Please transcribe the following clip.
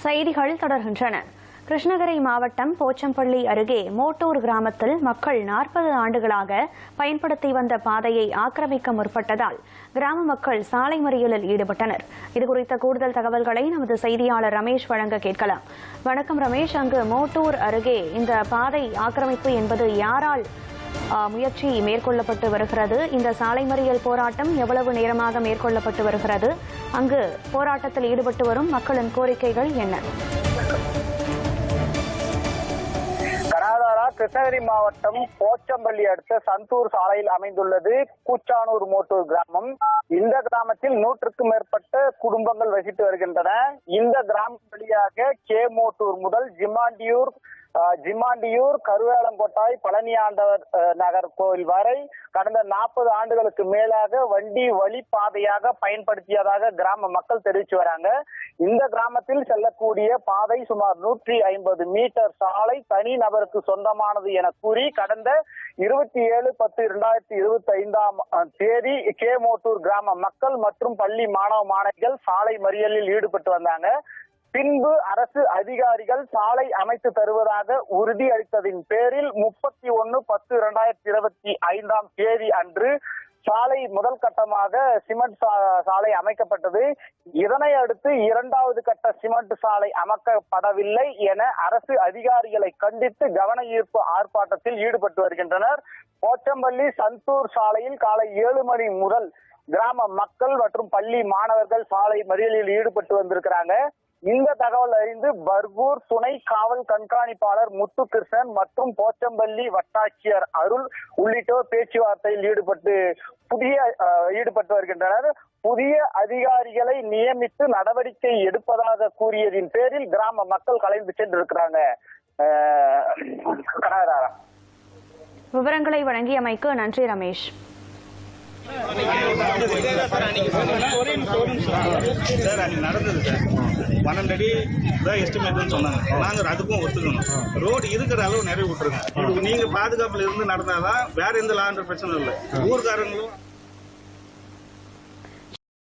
செய்திகள் தொடர்கின்றன. கிருஷ்ணகிரி மாவட்டம் போச்சம்பள்ளி அருகே மோட்டூர் கிராமத்தில் மக்கள் 40 ஆண்டுகளாக பயன்படுத்தி வந்த பாதையை ஆக்கிரமிக்க முற்பட்டதால் கிராம மக்கள் சாலை மறியலில் ஈடுபட்டனர். இதுகுறித்த கூடுதல் தகவல்களை நமது செய்தியாளர் ரமேஷ் வழங்க கேட்கலாம். வணக்கம் ரமேஷ், அங்கு மோட்டூர் அருகே இந்த பாதை ஆக்கிரமிப்பு என்பது யாரால் முயற்சி மேற்கொள்ளப்பட்டு வருகிறது? இந்த சாலை மறியல் போராட்டம் எவ்வளவு நேரமாக மேற்கொள்ளப்பட்டு வருகிறது? அங்கு போராட்டத்தில் ஈடுபட்டு வரும் மக்களின் கோரிக்கைகள் என்ன? கிருஷ்ணகிரி மாவட்டம் போச்சம்பள்ளி அடுத்த சந்தூர் சாலையில் அமைந்துள்ளது கூச்சானூர் மோட்டூர் கிராமம். இந்த கிராமத்தில் 100க்கும் மேற்பட்ட குடும்பங்கள் வசித்து வருகின்றன. இந்த கிராமம் வழியாக கே மோட்டூர் முதல் ஜிமாண்டியூர், கருவேலங்கோட்டாய், பழனியாண்டவர் நகர் கோவில் வரை கடந்த 40 ஆண்டுகளுக்கு மேலாக வண்டி வழிபாதையாக பயன்படுத்தியதாக கிராம மக்கள் தெரிவித்து வராங்க. இந்த கிராமத்தில் செல்லக்கூடிய பாதை சுமார் 150 மீட்டர் சாலை தனி நபருக்கு சொந்தமானது என கூறி கடந்த 27/10/2025 கே மோட்டூர் கிராம மக்கள் மற்றும் பள்ளி மாணவ மாணவிகள் சாலை மறியலில் ஈடுபட்டு வந்தாங்க. பின்பு அரசு அதிகாரிகள் சாலை அமைத்து தருவதாக உறுதி அளித்ததின் பேரில் 31/10/2025 அன்று சாலை முதல் கட்டமாக சிமெண்ட் சாலை அமைக்கப்பட்டது. இதனை அடுத்து 2வது கட்ட சிமெண்ட் சாலை அமைக்கப்படவில்லை என அரசு அதிகாரிகளை கண்டித்து கவன ஈர்ப்பு ஆர்ப்பாட்டத்தில் ஈடுபட்டு வருகின்றனர். போச்சம்பள்ளி சந்தூர் சாலையில் காலை 7 மணி முதல் கிராம மக்கள் மற்றும் பள்ளி மாணவர்கள் சாலை மறியலில் ஈடுபட்டு வந்திருக்கிறாங்க. இந்த தகவல் அறிந்து பர்கூர் துணை காவல் கண்காணிப்பாளர் முத்துகிருஷ்ணன் மற்றும் போச்சம்பள்ளி வட்டாட்சியர் அருள் உள்ளிட்டோர் பேச்சுவார்த்தையில் ஈடுபட்டு வருகின்றனர். புதிய அதிகாரிகளை நியமித்து நடவடிக்கை எடுப்பதாக கூறியதின் பேரில் கிராம மக்கள் கலைந்து சென்றிருக்கிறாங்க. விவரங்களை வழங்கியமைக்கு நன்றி ரமேஷ். நடந்தது சார் 12 அடி தான் எஸ்டிமேட்னு சொன்னாங்க. நாங்கள் அதுக்கும் ஒத்துக்கணும். ரோடு இருக்கிற அளவு நிறைய விட்டுருங்க. நீங்க பாதுகாப்புல இருந்து நடந்தாதான் வேற எந்த லாண்ட பிரச்சனை இல்லை. ஊர்காரங்களும்